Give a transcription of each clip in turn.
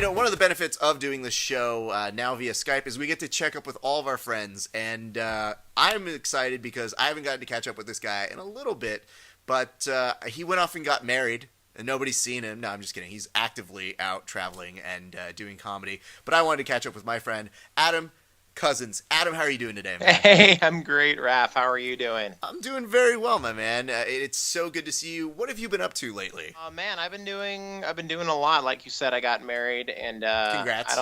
one of the benefits of doing this show now via Skype is we get to check up with all of our friends, and I'm excited because I haven't gotten to catch up with this guy in a little bit, but he went off and got married, and nobody's seen him. No, I'm just kidding. He's actively out traveling and doing comedy, but I wanted to catch up with my friend, Adam Cozens. Adam, how are you doing today, man? Hey, I'm great, Raph. How are you doing? I'm doing very well, my man. It's so good to see you. What have you been up to lately? Man, I've been doing a lot. Like you said, I got married, and Congrats.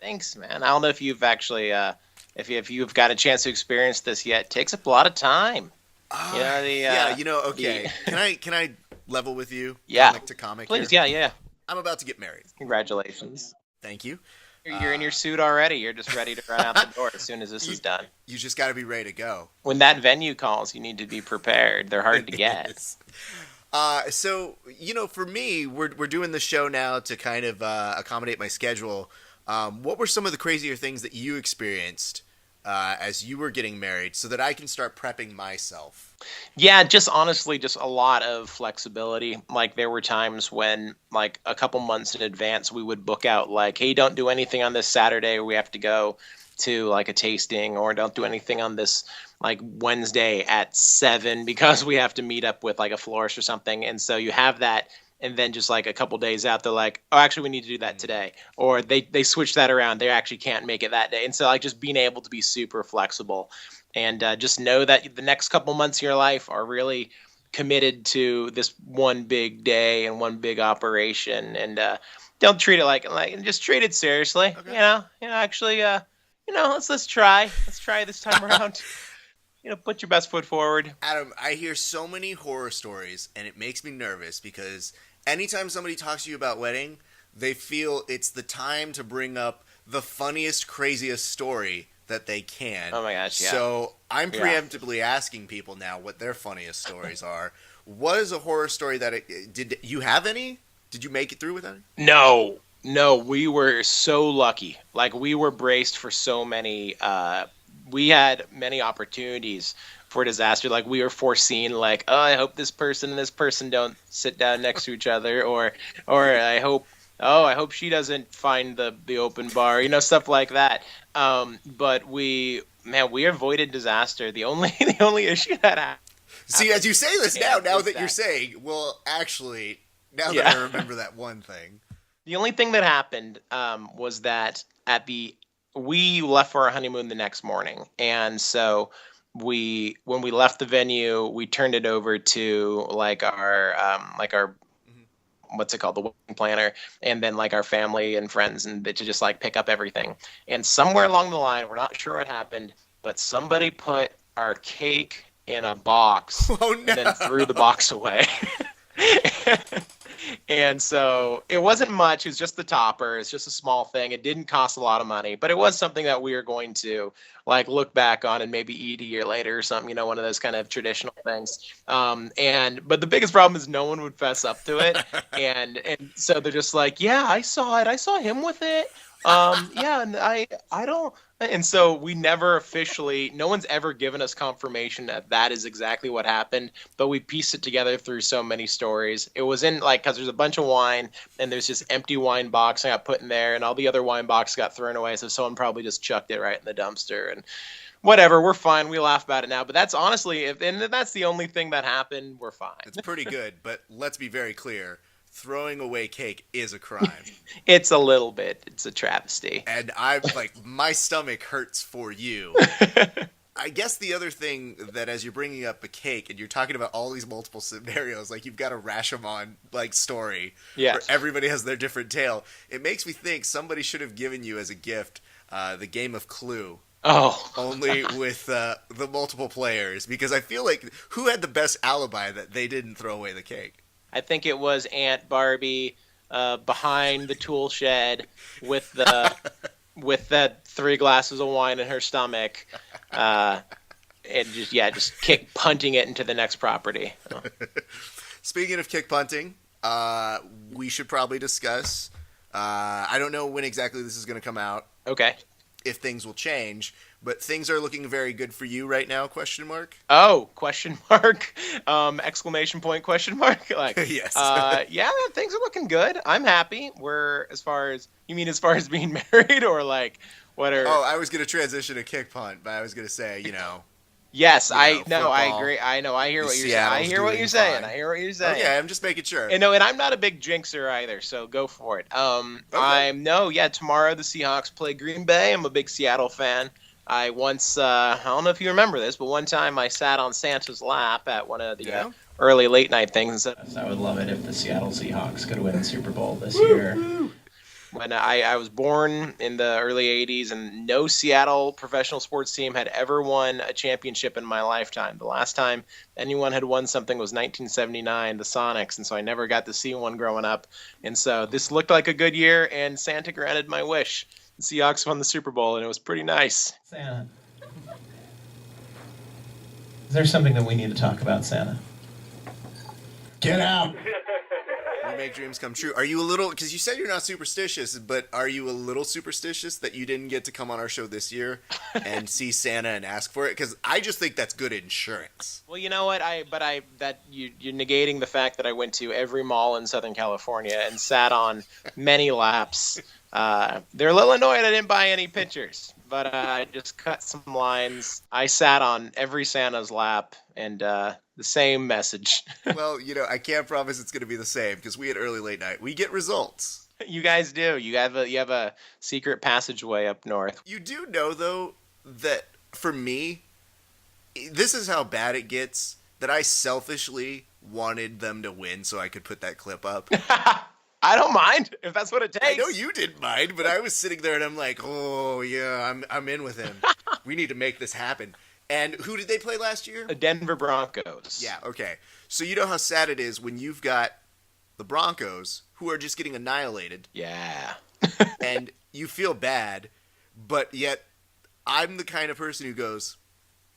Thanks, man. I don't know if you've actually, if you've got a chance to experience this yet. It takes up a lot of time. Okay. Can I level with you? Yeah. Comic to comic. Please, here? yeah. I'm about to get married. Congratulations. Thank you. You're in your suit already. You're just ready to run out the door as soon as this is done. You just got to be ready to go. When that venue calls, you need to be prepared. They're hard to get. So, for me, we're doing the show now to kind of accommodate my schedule. What were some of the crazier things that you experienced as you were getting married so that I can start prepping myself? Yeah, just honestly, just a lot of flexibility. Like there were times when, like a couple months in advance, we would book out like, hey, don't do anything on this Saturday. We have to go to like a tasting, or don't do anything on this like Wednesday at 7 because we have to meet up with like a florist or something. And so you have that. And then just like a couple days out, they're like, oh, actually, we need to do that today. Or they switch that around. They actually can't make it that day. And so like just being able to be super flexible and just know that the next couple months of your life are really committed to this one big day and one big operation. And don't treat it like just treat it seriously. Okay. Actually, let's try this time around. Put your best foot forward. Adam, I hear so many horror stories, and it makes me nervous because anytime somebody talks to you about wedding, they feel it's the time to bring up the funniest, craziest story that they can. Oh my gosh, yeah. So I'm preemptively asking people now what their funniest stories are. What is a horror story did you have any? Did you make it through with any? No, we were so lucky. Like we were braced for so many we had many opportunities for disaster. Like we were foreseen, like, oh, I hope this person and this person don't sit down next to each other, or I hope she doesn't find the open bar, stuff like that. But we avoided disaster. The only issue that happened. See, as you say this now that you're saying, well, actually, now that I remember that one thing. The only thing that happened was that we left for our honeymoon the next morning, and so when we left the venue, we turned it over to like our what's it called, the wedding planner, and then like our family and friends, and to just like pick up everything. And somewhere along the line, we're not sure what happened, but somebody put our cake in a box and then threw the box away. And so it wasn't much. It was just the topper. It's just a small thing. It didn't cost a lot of money, but it was something that we were going to like look back on and maybe eat a year later or something, one of those kind of traditional things. But the biggest problem is no one would fess up to it. And so they're just like, yeah, I saw it. I saw him with it. And I don't. And so we never officially, no one's ever given us confirmation that is exactly what happened, but we pieced it together through so many stories. It was in because there's a bunch of wine and there's this empty wine box I got put in there, and all the other wine boxes got thrown away. So someone probably just chucked it right in the dumpster, and whatever, we're fine. We laugh about it now, but that's honestly, if that's the only thing that happened, we're fine. It's pretty good, but let's be very clear. Throwing away cake is a crime. It's a little bit. It's a travesty. And I'm like, my stomach hurts for you. I guess the other thing that as you're bringing up a cake and you're talking about all these multiple scenarios, like you've got a Rashomon like story where everybody has their different tale. It makes me think somebody should have given you as a gift the game of Clue. Oh. Only with the multiple players, because I feel like who had the best alibi that they didn't throw away the cake? I think it was Aunt Barbie behind the tool shed with the 3 glasses of wine in her stomach, and just kick punting it into the next property. Oh. Speaking of kick punting, we should probably discuss. I don't know when exactly this is going to come out. Okay. if things will change, but things are looking very good for you right now, question mark? Oh, question mark, exclamation point, question mark. Like, Yes. yeah, man, things are looking good. I'm happy. We're as far as being married, or like what are? Oh, I was going to transition to kick punt, but I was going to say, Yes, I no, I football. agree. I know. I hear what you're saying. I Seattle's hear what you're doing saying. fine. I hear what you're saying. Okay, I'm just making sure. And no, and I'm not a big jinxer either, so go for it. Okay. Tomorrow the Seahawks play Green Bay. I'm a big Seattle fan. I once, I don't know if you remember this, but one time I sat on Santa's lap at one of the early late night things and said, I would love it if the Seattle Seahawks could win the Super Bowl this year. When I was born in the early 80s, and no Seattle professional sports team had ever won a championship in my lifetime. The last time anyone had won something was 1979, the Sonics, and so I never got to see one growing up. And so this looked like a good year, and Santa granted my wish. The Seahawks won the Super Bowl, and it was pretty nice. Santa, is there something that we need to talk about, Santa? Get out! We make dreams come true. Are you a little, because you said you're not superstitious, but are you a little superstitious that you didn't get to come on our show this year and see Santa and ask for it? Because I just think that's good insurance. Well, you know what? You're negating the fact that I went to every mall in Southern California and sat on many laps. They're a little annoyed I didn't buy any pictures, but I just cut some lines. I sat on every Santa's lap, and the same message. Well, I can't promise it's going to be the same because we at Early Late Night, we get results. You guys do. You have a secret passageway up north. You do know, though, that for me, this is how bad it gets, that I selfishly wanted them to win so I could put that clip up. I don't mind if that's what it takes. I know you didn't mind, but I was sitting there and I'm like, oh yeah, I'm in with him. We need to make this happen. And who did they play last year? The Denver Broncos. Yeah, okay. So you know how sad it is when you've got the Broncos who are just getting annihilated. Yeah. And you feel bad, but yet I'm the kind of person who goes,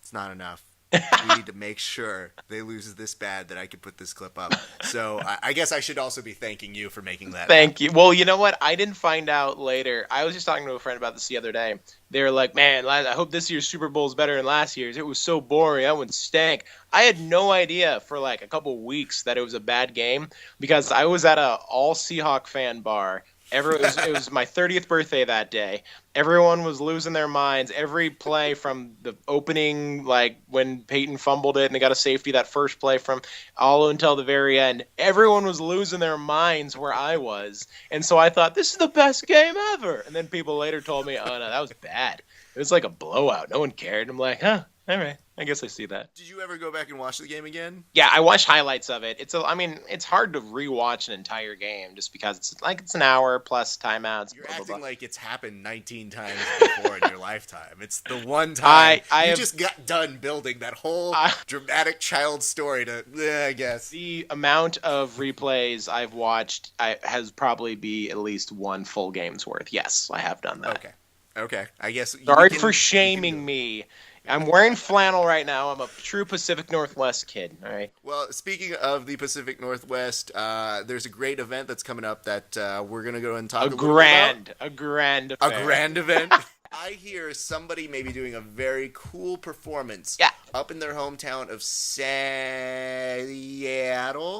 it's not enough. We need to make sure they lose this bad that I can put this clip up. So I guess I should also be thanking you for making that. Thank you. Well, you know what? I didn't find out later. I was just talking to a friend about this the other day. They were like, man, I hope this year's Super Bowl is better than last year's. It was so boring. That one stank. I had no idea for like a couple weeks that it was a bad game because I was at a all Seahawk fan bar. It was my 30th birthday that day. Everyone was losing their minds. Every play from the opening, like when Peyton fumbled it and they got a safety, that first play from all until the very end, everyone was losing their minds where I was. And so I thought, this is the best game ever. And then people later told me, oh, no, that was bad. It was like a blowout. No one cared. I'm like, huh, all right. I guess I see that. Did you ever go back and watch the game again? Yeah, I watched highlights of it. It's hard to rewatch an entire game just because it's an hour plus timeouts. You're acting like it's happened 19 times before in your lifetime. It's the one time you just got done building that whole dramatic child story to, I guess. The amount of replays I've watched has probably be at least one full game's worth. Yes, I have done that. Okay. I guess. Sorry for shaming me. I'm wearing flannel right now. I'm a true Pacific Northwest kid. All right. Well, speaking of the Pacific Northwest, there's a great event that's coming up that we're gonna go and talk a little bit about. A grand event. I hear somebody may be doing a very cool performance up in their hometown of Seattle.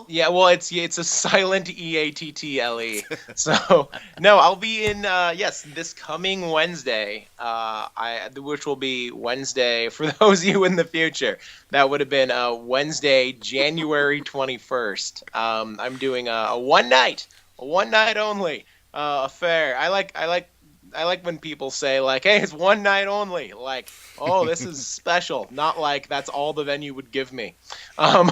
Yeah, well, it's a silent EATTLE. So, no, I'll be in, this coming Wednesday, which will be Wednesday, for those of you in the future, that would have been Wednesday, January 21st. I'm doing a one night only affair. I like when people say, like, hey, it's one night only. Like, oh, this is special. Not like that's all the venue would give me. No,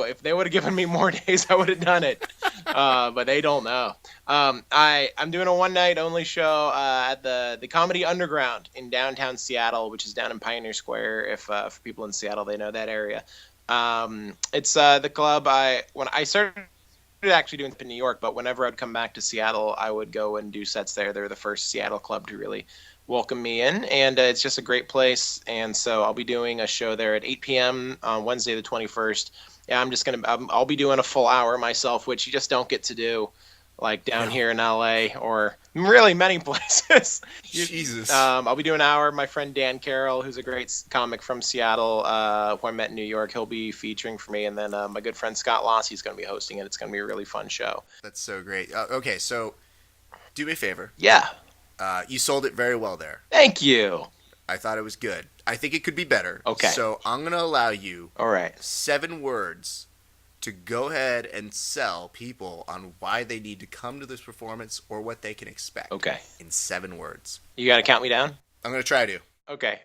if they would have given me more days, I would have done it. But they don't know. I'm doing a one night only show at the Comedy Underground in downtown Seattle, which is down in Pioneer Square. If for people in Seattle, they know that area. It's the club when I started actually doing it in New York, but whenever I'd come back to Seattle, I would go and do sets there. They're the first Seattle club to really welcome me in, and it's just a great place. And so I'll be doing a show there at 8 p.m. on Wednesday the 21st. Yeah, I'll be doing a full hour myself, which you just don't get to do like down here in LA or really many places. Jesus. I'll be doing an hour. My friend Dan Carroll, who's a great comic from Seattle, who I met in New York, he'll be featuring for me. And then my good friend Scott Lossey's going to be hosting it. It's going to be a really fun show. That's so great. Okay, so do me a favor. Yeah. You sold it very well there. Thank you. I thought it was good. I think it could be better. Okay. So I'm going to allow you All right. 7 words to go ahead and sell people on why they need to come to this performance or what they can expect. Okay. In 7 words. You got to count me down? I'm going to try to. Okay.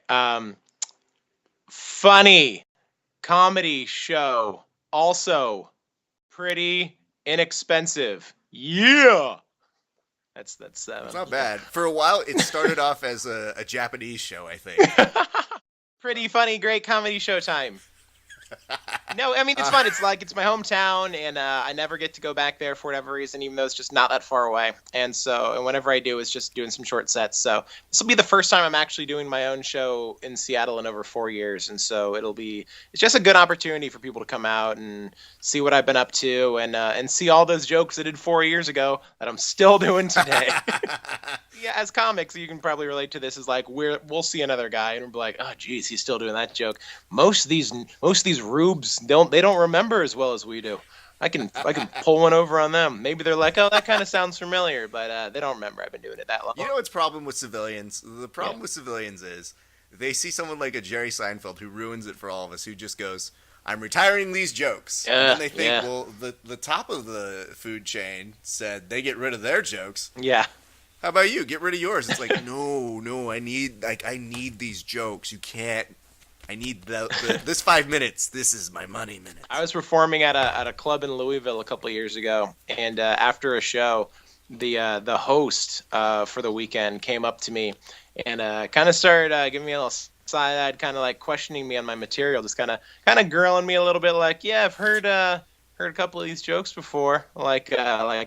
Funny comedy show. Also pretty inexpensive. Yeah. That's 7. It's not bad. For a while, it started off as a Japanese show, I think. Pretty funny, great comedy show time. No, I mean, it's fun. It's my hometown, and I never get to go back there for whatever reason, even though it's just not that far away. And whenever I do, it's just doing some short sets. So this will be the first time I'm actually doing my own show in Seattle in over 4 years. And so it's just a good opportunity for people to come out and see what I've been up to and see all those jokes I did 4 years ago that I'm still doing today. Yeah, as comics, you can probably relate to this. Is like we'll see another guy and we'll be like, oh, geez, he's still doing that joke. Most of these rubes don't remember as well as we do. I can pull one over on them. Maybe they're like, oh, that kind of sounds familiar, but they don't remember. I've been doing it that long. You know what's problem with civilians? The problem with civilians is they see someone like a Jerry Seinfeld who ruins it for all of us, who just goes, I'm retiring these jokes. And then they think, well, the top of the food chain said they get rid of their jokes. Yeah. How about you? Get rid of yours. It's like, no, I need these jokes. You can't. I need this 5 minutes. This is my money minute. I was performing at a club in Louisville a couple of years ago, and after a show, the host for the weekend came up to me and kind of started giving me a little side-eyed, kind of like questioning me on my material, just kind of grilling me a little bit, like, yeah, I've heard a couple of these jokes before, like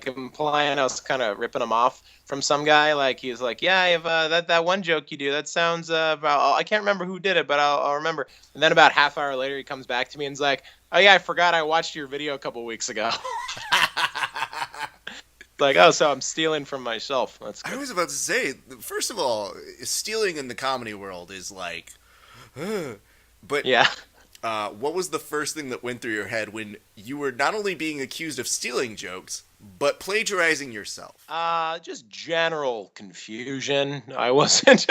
implying I was kind of ripping them off from some guy. Like he was like, yeah, I have that one joke you do. That sounds about. I can't remember who did it, but I'll remember. And then about half hour later, he comes back to me and is like, oh yeah, I forgot I watched your video a couple weeks ago. Like, oh, so I'm stealing from myself. That's good. I was about to say, first of all, stealing in the comedy world is like, but yeah. What was the first thing that went through your head when you were not only being accused of stealing jokes, but plagiarizing yourself? Just general confusion. I wasn't,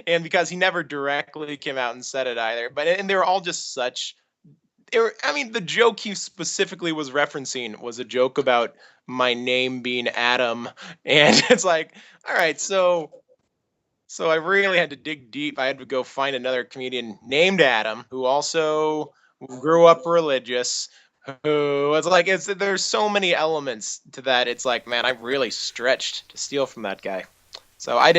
and because he never directly came out and said it either. And they were all just such. The joke he specifically was referencing was a joke about my name being Adam, and it's like, all right, so I really had to dig deep. I had to go find another comedian named Adam who also grew up religious. Who was like, there's so many elements to that. It's like, man, I really stretched to steal from that guy. So I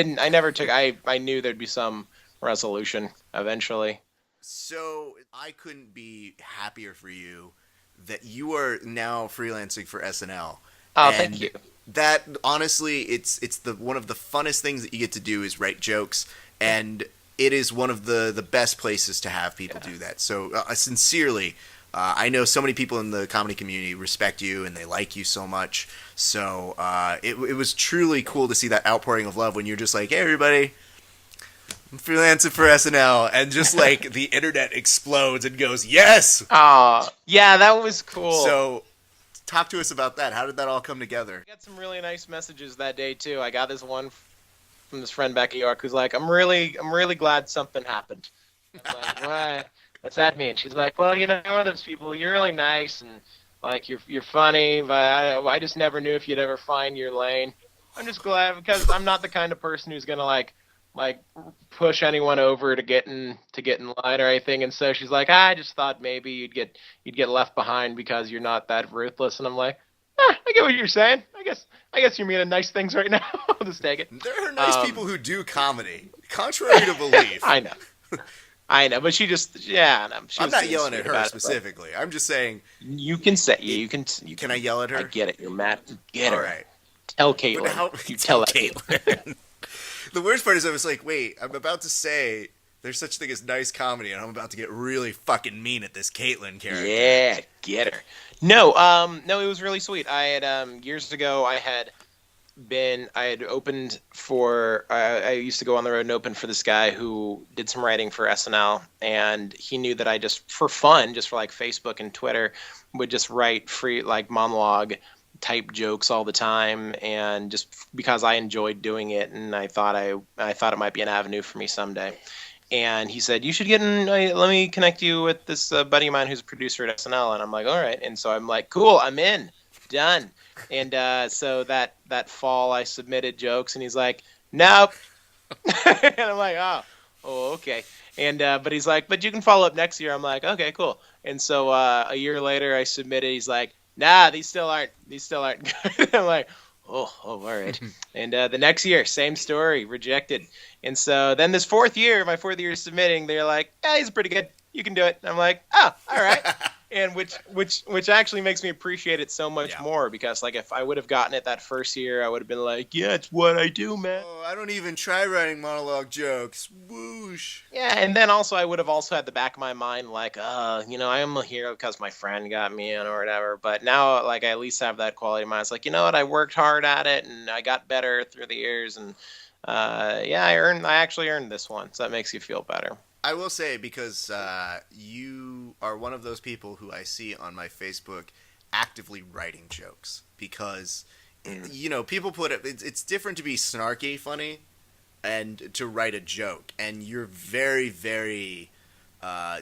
knew there'd be some resolution eventually. So I couldn't be happier for you that you are now freelancing for SNL. Oh, thank you. That honestly, it's one of the funnest things that you get to do is write jokes, and it is one of the best places to have people do that. So sincerely, I know so many people in the comedy community respect you and they like you so much. So it was truly cool to see that outpouring of love when you're just like, hey everybody, I'm freelancing for SNL, and just like the internet explodes and goes, yes. Yeah, that was cool. So. Talk to us about that. How did that all come together? I got some really nice messages that day too. I got this one from this friend back in New York who's like, I'm really glad something happened. I'm like, what? What's that mean? She's like, well, one of those people, you're really nice and like you're funny, but I just never knew if you'd ever find your lane. I'm just glad because I'm not the kind of person who's gonna like push anyone over to get in line or anything. And so she's like, I just thought maybe you'd get left behind because you're not that ruthless. And I'm like, I get what you're saying. I guess you're meaning nice things right now. I'll just take it. There are nice people who do comedy, contrary to belief. I know, but she just, no, I'm not yelling at her specifically. I'm just saying. You can say, you can. Can I yell at her? I get it. You're mad. Get her. All right. Tell Caitlin. You tell Caitlin. The worst part is I was like, wait, I'm about to say there's such thing as nice comedy, and I'm about to get really fucking mean at this Caitlin character. Yeah, get her. No, it was really sweet. I had years ago I had had opened for, I used to go on the road and open for this guy who did some writing for SNL, and he knew that I just, for fun, just for like Facebook and Twitter, would just write free like monologue type jokes all the time, and just because I enjoyed doing it, and I thought it might be an avenue for me someday. And he said, you should get in, let me connect you with this buddy of mine who's a producer at SNL. And I'm like, all right. And so I'm like, cool, I'm in, done. And so that fall I submitted jokes, and he's like, nope. And I'm like, oh, okay. And but he's like, but you can follow up next year. I'm like, okay, cool. And so a year later I submitted. He's like, nah, these still aren't good. I'm like, oh, all right. And the next year, same story, rejected. And so then my fourth year submitting, they're like, yeah, he's pretty good. You can do it. And I'm like, oh, all right. And which actually makes me appreciate it so much more, because like if I would have gotten it that first year, I would have been like, yeah, it's what I do, man. Oh, I don't even try writing monologue jokes. Whoosh. Yeah, and then also I would have also had the back of my mind like, I am a hero because my friend got me in or whatever. But now like I at least have that quality of mind. It's like, you know what, I worked hard at it and I got better through the years, and I actually earned this one, so that makes you feel better. I will say, because you are one of those people who I see on my Facebook actively writing jokes, because people put it's different to be snarky funny and to write a joke, and you're very, very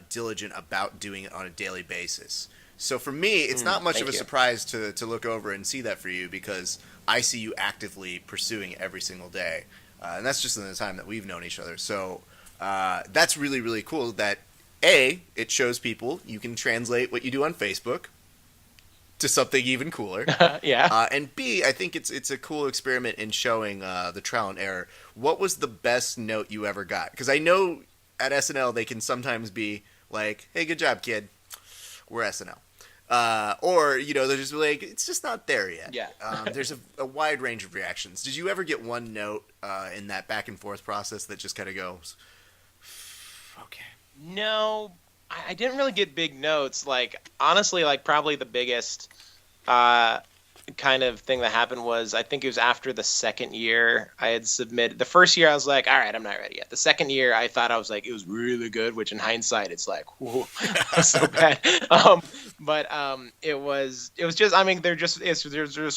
diligent about doing it on a daily basis. So for me, it's not much of a surprise to look over and see that for you, because I see you actively pursuing it every single day, and that's just in the time that we've known each other. So that's really, really cool that, A, it shows people you can translate what you do on Facebook to something even cooler. Yeah. And B, I think it's a cool experiment in showing the trial and error. What was the best note you ever got? Because I know at SNL they can sometimes be like, hey, good job, kid. We're SNL. Or, they're just like, it's just not there yet. Yeah. There's a wide range of reactions. Did you ever get one note in that back and forth process that just kind of goes, okay? No, I didn't really get big notes. Like, honestly, like probably the biggest kind of thing that happened was, I think it was after the second year I had submitted. The first year I was like, all right, I'm not ready yet. The second year I thought I was like, it was really good, which in hindsight it's like, whoa, that's so bad. But it was just, I mean, they're just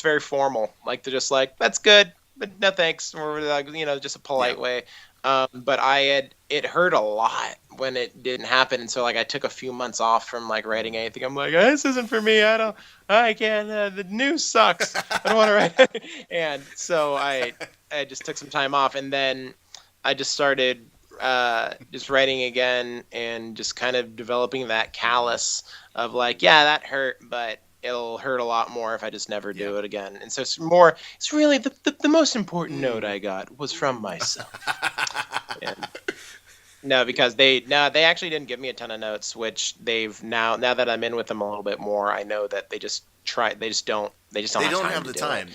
very formal. Like, they're just like, that's good, but no thanks, or like, just a polite way. But it hurt a lot when it didn't happen, and so like I took a few months off from like writing anything. I'm like, this isn't for me. I can't. The news sucks. I don't want to write. And so I just took some time off, and then I just started just writing again, and just kind of developing that callus of like, yeah, that hurt, but it'll hurt a lot more if I just never do it again. And so it's really the most important note I got was from myself. And no, because they actually didn't give me a ton of notes, which they've now that I'm in with them a little bit more, I know that they just don't have the time.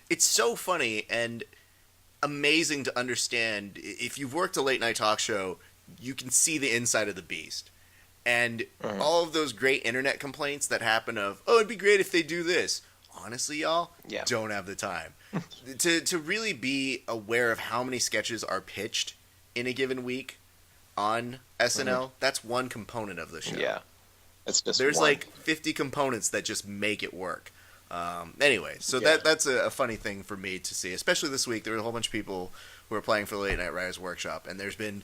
It's so funny and amazing to understand. If you've worked a late night talk show, you can see the inside of the beast. And all of those great internet complaints that happen of, it'd be great if they do this. Honestly, y'all, don't have the time. to really be aware of how many sketches are pitched in a given week on SNL, that's one component of the show. Yeah. There's like 50 components that just make it work. Anyway, so that's a funny thing for me to see, especially this week. There were a whole bunch of people who are applying for the Late Night Writers Workshop, and there's been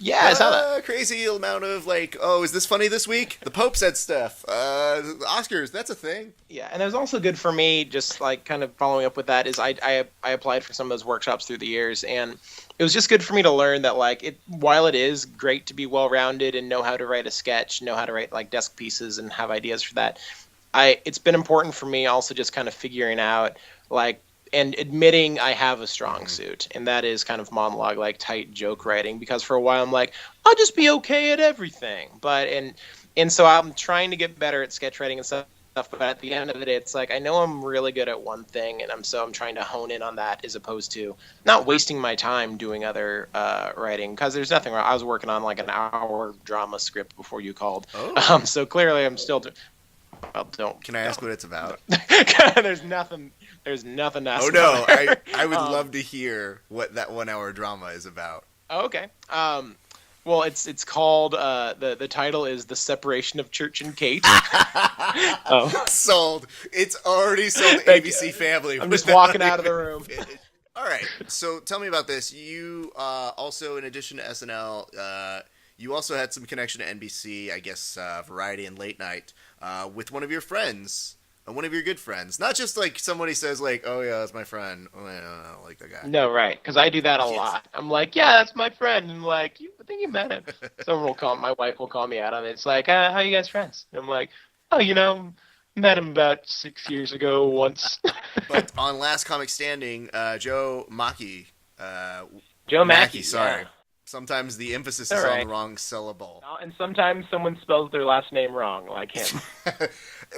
I saw that. Crazy amount of like, is this funny this week? The Pope said stuff. The Oscars, that's a thing. Yeah, and it was also good for me, just like kind of following up with that, is I applied for some of those workshops through the years, and it was just good for me to learn that like while it is great to be well-rounded and know how to write a sketch, know how to write like desk pieces and have ideas for that, it's been important for me also just kind of figuring out like, and admitting I have a strong suit, and that is kind of monologue, like tight joke writing, because for a while I'm like, I'll just be okay at everything. But, and so I'm trying to get better at sketch writing and stuff, but at the end of the day, it's like, I know I'm really good at one thing, and I'm trying to hone in on that, as opposed to not wasting my time doing other writing, because there's nothing wrong. I was working on like an hour drama script before you called. So clearly I'm still Well, don't. Can I ask what it's about? There's nothing. There's nothing to ask Oh no, about. I would love to hear what that 1 hour drama is about. Oh, okay. Well, it's called the title is The Separation of Church and Kate. Sold. It's already sold. Thank ABC you. Family. I'm just walking out of the room. All right. So tell me about this. You also, in addition to SNL, you also had some connection to NBC, I guess, Variety and Late Night, with one of your friends, one of your good friends. Not just like somebody says like, "Oh yeah, that's my friend." Oh, yeah, I don't like that guy. No, right? Because I do that a lot. I'm like, yeah, that's my friend, and like, I think you met him. Someone will call. My wife will call me out on it. It's like, how are you guys friends? And I'm like, oh, met him about 6 years ago once. But on Last Comic Standing, Joe Mackey. Joe Mackey. Sorry. Yeah. Sometimes the emphasis All is right. on the wrong syllable. And sometimes someone spells their last name wrong, like him.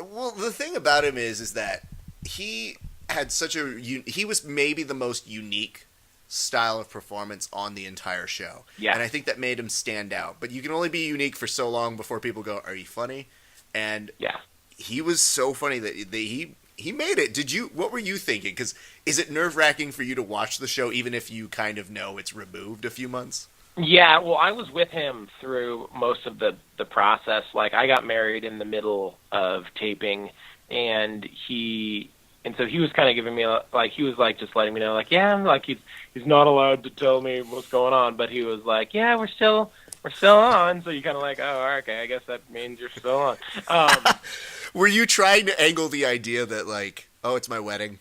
Well, the thing about him is that he had he was maybe the most unique style of performance on the entire show. Yeah. And I think that made him stand out. But you can only be unique for so long before people go, "Are you funny?" And Yeah. he was so funny that he made it. What were you thinking? Because is it nerve-wracking for you to watch the show even if you kind of know it's removed a few months? Yeah, well, I was with him through most of the process. Like, I got married in the middle of taping, and so he was kind of giving me, like, he was, like, just letting me know, like, yeah, like, he's not allowed to tell me what's going on, but he was like, yeah, we're still on, so you kind of like, oh, okay, I guess that means you're still on. Were you trying to angle the idea that, like, oh, it's my wedding?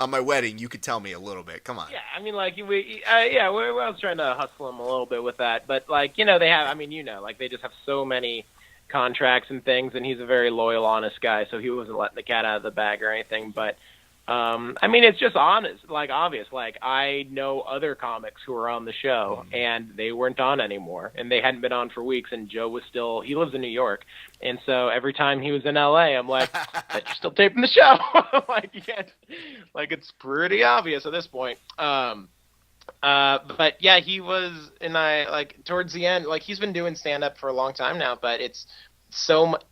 On my wedding, you could tell me a little bit. Come on. Yeah, I mean, like, I was trying to hustle him a little bit with that, but, like, they have, I mean, like, they just have so many contracts and things, and he's a very loyal, honest guy, so he wasn't letting the cat out of the bag or anything, but, I mean, it's just honest, like, obvious. Like, I know other comics who are on the show, and they weren't on anymore, and they hadn't been on for weeks, and Joe was still, he lives in New York, and so every time he was in LA, I'm like, but you're still taping the show. Like, you can't, like, it's pretty obvious at this point. But yeah, he was, and I, like, towards the end, like, he's been doing stand-up for a long time now, but it's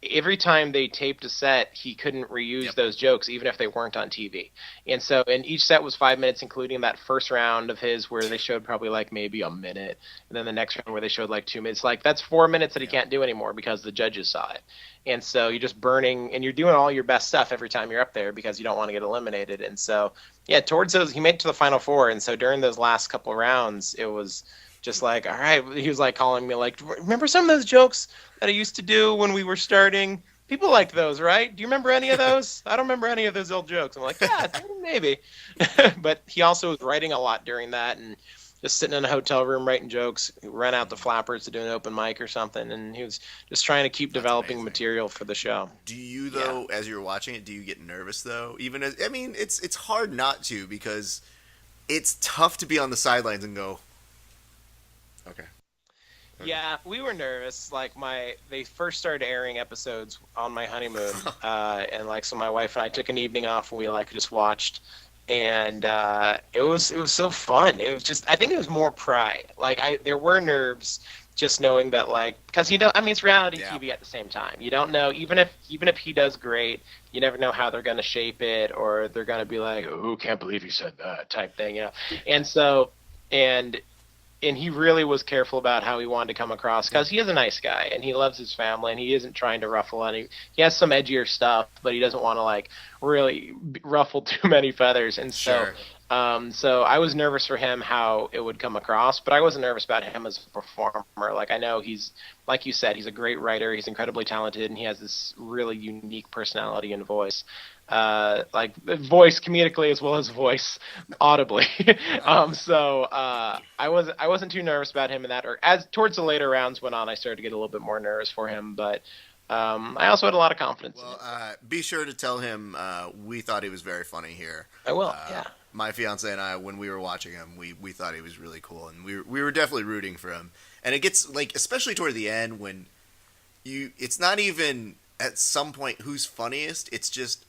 every time they taped a set, he couldn't reuse those jokes, even if they weren't on TV. And so, and each set was 5 minutes, including that first round of his where they showed probably like maybe a minute, and then the next round where they showed like 2 minutes. Like, that's 4 minutes that he can't do anymore because the judges saw it. And so you're just burning, and you're doing all your best stuff every time you're up there because you don't want to get eliminated. And so, yeah, towards those, he made it to the final four. And so during those last couple rounds, it was just like, all right, he was like calling me like, remember some of those jokes that I used to do when we were starting? People liked those, right? Do you remember any of those? I don't remember any of those old jokes. I'm like, yeah, maybe. But he also was writing a lot during that and just sitting in a hotel room writing jokes. He ran out to Flappers to do an open mic or something, and he was just trying to keep developing material for the show. Do you, though, as you're watching it, do you get nervous, though? I mean, it's hard not to because it's tough to be on the sidelines and go, okay. Yeah, we were nervous. Like, they first started airing episodes on my honeymoon, and like, so my wife and I took an evening off and we like just watched, and it was so fun. It was just, I think it was more pride. Like, there were nerves just knowing that, like, because I mean, it's reality TV at the same time. You don't know, even if he does great, you never know how they're going to shape it, or they're going to be like, oh, can't believe you said that type thing, And so, and he really was careful about how he wanted to come across because he is a nice guy and he loves his family and he isn't trying to ruffle any. He has some edgier stuff, but he doesn't want to like really ruffle too many feathers. And so, so I was nervous for him how it would come across, but I wasn't nervous about him as a performer. Like, I know he's, like you said, he's a great writer. He's incredibly talented and he has this really unique personality and voice. Like voice comedically as well as voice audibly. So I wasn't too nervous about him in that. Or as towards the later rounds went on, I started to get a little bit more nervous for him. But I also had a lot of confidence. Well, be sure to tell him we thought he was very funny here. I will. Yeah. My fiance and I, when we were watching him, we thought he was really cool, and we were definitely rooting for him. And it gets like, especially toward the end, when it's not even at some point who's funniest. It's just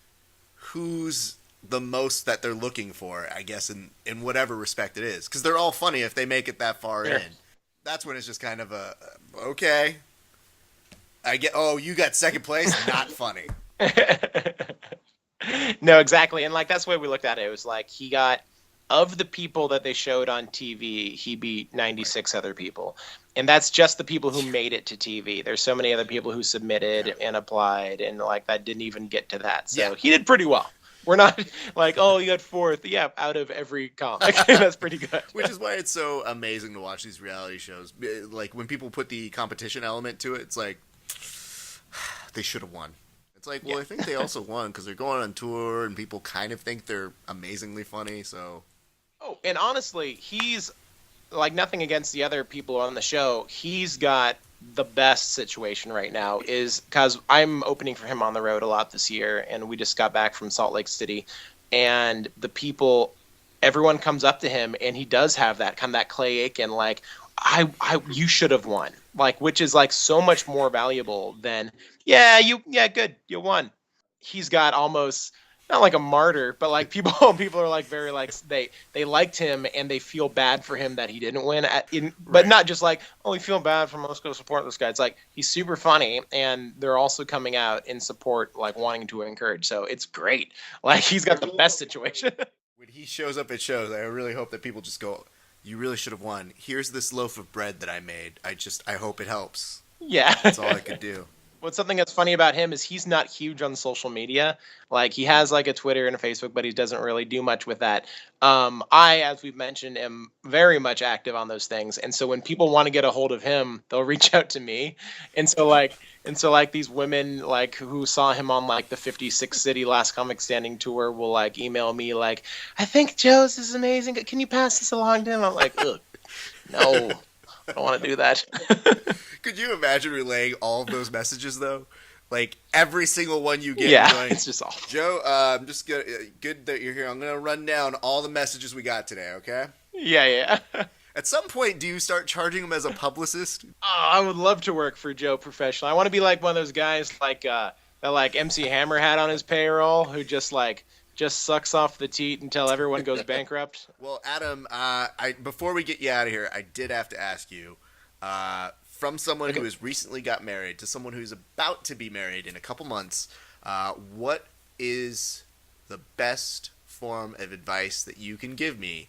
who's the most that they're looking for, I guess, in whatever respect it is. Because they're all funny if they make it that far in. That's when it's just kind of okay. I get. Oh, you got second place. Not funny. No, exactly. And like that's the way we looked at it. It was like he got of the people that they showed on TV, he beat 96 other people. And that's just the people who made it to TV. There's so many other people who submitted and applied and like that didn't even get to that. So he did pretty well. We're not like, oh, you got fourth. Yeah, out of every comic. That's pretty good. Which is why it's so amazing to watch these reality shows. Like when people put the competition element to it, it's like they should have won. It's like, well, I think they also won because they're going on tour and people kind of think they're amazingly funny. So, oh, and honestly, he's like nothing against the other people on the show. He's got the best situation right now is because I'm opening for him on the road a lot this year, and we just got back from Salt Lake City, and the people, everyone comes up to him, and he does have that kind of that Clay Aiken like, you should have won, like, which is like so much more valuable than good, you won. He's got almost not like a martyr, but like people are like very like they liked him and they feel bad for him that he didn't win but not just like, oh, we feel bad for him, let's go support this guy. It's like he's super funny and they're also coming out in support, like wanting to encourage. So it's great. Like he's got the best situation. When he shows up at shows, I really hope that people just go, you really should have won. Here's this loaf of bread that I made. I hope it helps. Yeah. That's all I could do. What's something that's funny about him is he's not huge on social media. Like he has like a Twitter and a Facebook, but he doesn't really do much with that. I, as we've mentioned, am very much active on those things. And so when people want to get a hold of him, they'll reach out to me. And so like these women like who saw him on like the 56 city Last Comic Standing tour will like email me like, I think Joe's is amazing. Can you pass this along to him? I'm like, ugh, no. I don't want to do that. Could you imagine relaying all of those messages, though? Like, every single one you get. Going, it's just awful. Joe, I'm just good that you're here. I'm going to run down all the messages we got today, okay? Yeah. At some point, do you start charging him as a publicist? Oh, I would love to work for Joe professionally. I want to be like one of those guys like that like MC Hammer had on his payroll who just sucks off the teat until everyone goes bankrupt. Well, Adam, before we get you out of here, I did have to ask you, from someone who has recently got married to someone who's about to be married in a couple months, what is the best form of advice that you can give me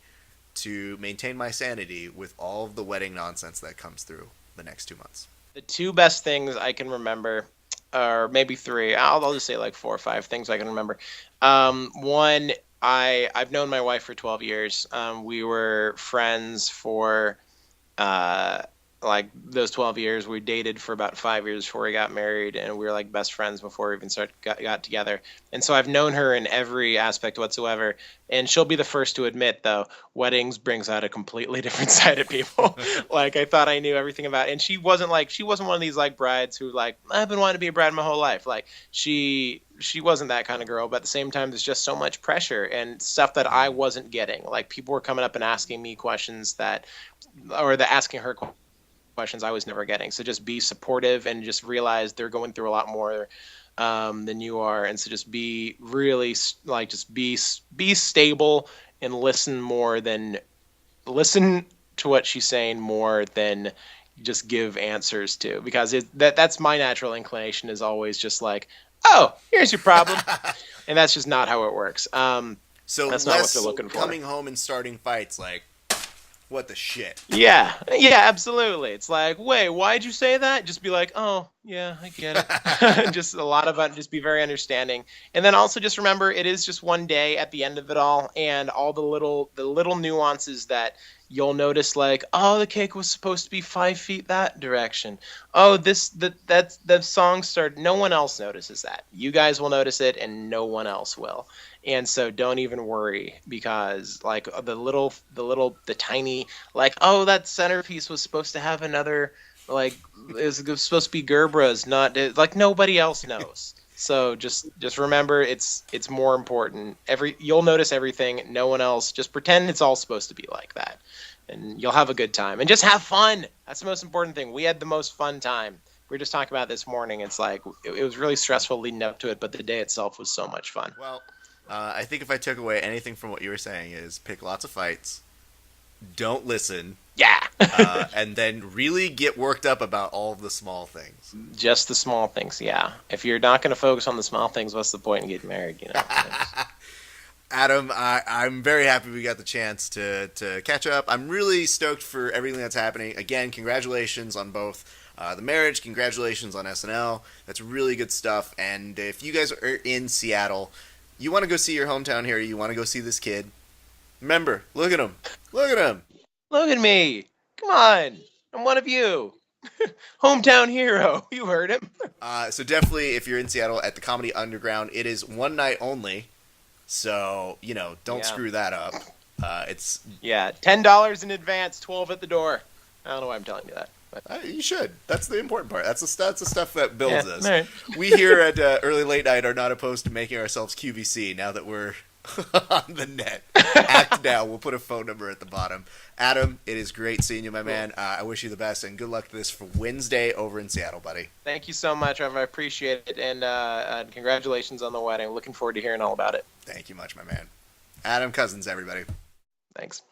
to maintain my sanity with all of the wedding nonsense that comes through the next 2 months? The two best things I can remember, or maybe three, I'll just say like 4 or 5 things I can remember. One, I've known my wife for 12 years. We were friends for like those 12 years. We dated for about 5 years before we got married, and we were like best friends before we even got together. And so I've known her in every aspect whatsoever. And she'll be the first to admit, though, weddings brings out a completely different side of people. Like I thought I knew everything about it. And she wasn't one of these like brides who like, I've been wanting to be a bride my whole life. Like she wasn't that kind of girl, but at the same time, there's just so much pressure and stuff that I wasn't getting. Like people were coming up and asking me questions asking her questions I was never getting. So just be supportive and just realize they're going through a lot more than you are. And so just be really like, just be stable and listen to what she's saying more than just give answers to, because that's my natural inclination is always just like, oh, here's your problem. And that's just not how it works. So that's not what they're looking for. Coming home and starting fights like, what the shit? Yeah, absolutely. It's like, wait, why'd you say that? Just be like, oh, yeah, I get it. Just a lot of it, just be very understanding. And then also just remember, it is just one day at the end of it all, and all the little nuances that you'll notice, like, oh, the cake was supposed to be 5 feet that direction. Oh, the song started. No one else notices that. You guys will notice it, and no one else will. And so don't even worry, because like the tiny, like, oh, that centerpiece was supposed to have another, like, it's supposed to be Gerbra's, not like nobody else knows. So just remember, it's more important. You'll notice everything. No one else. Just pretend it's all supposed to be like that, and you'll have a good time. And just have fun. That's the most important thing. We had the most fun time. We were just talking about this morning. It's like it was really stressful leading up to it, but the day itself was so much fun. Well, I think if I took away anything from what you were saying is pick lots of fights, don't listen, Yeah. and then really get worked up about all of the small things. Just the small things, yeah. If you're not going to focus on the small things, what's the point in getting married, you know? Adam, I'm very happy we got the chance to catch up. I'm really stoked for everything that's happening. Again, congratulations on both the marriage. Congratulations on SNL. That's really good stuff. And if you guys are in Seattle, you want to go see your hometown hero, you want to go see this kid, remember, look at him. Look at him. Look at me. Come on. I'm one of you. Hometown hero. You heard him. So definitely, if you're in Seattle at the Comedy Underground, it is one night only. So, don't screw that up. It's $10 in advance, 12 at the door. I don't know why I'm telling you that. But. You should. That's the important part. That's the stuff that builds us. Right. We here at Early Late Night are not opposed to making ourselves QVC now that we're on the net. Act now. We'll put a phone number at the bottom. Adam, it is great seeing you, my man. I wish you the best, and good luck to this for Wednesday over in Seattle, buddy. Thank you so much, Trevor. I appreciate it, and congratulations on the wedding. Looking forward to hearing all about it. Thank you much, my man. Adam Cozens, everybody. Thanks.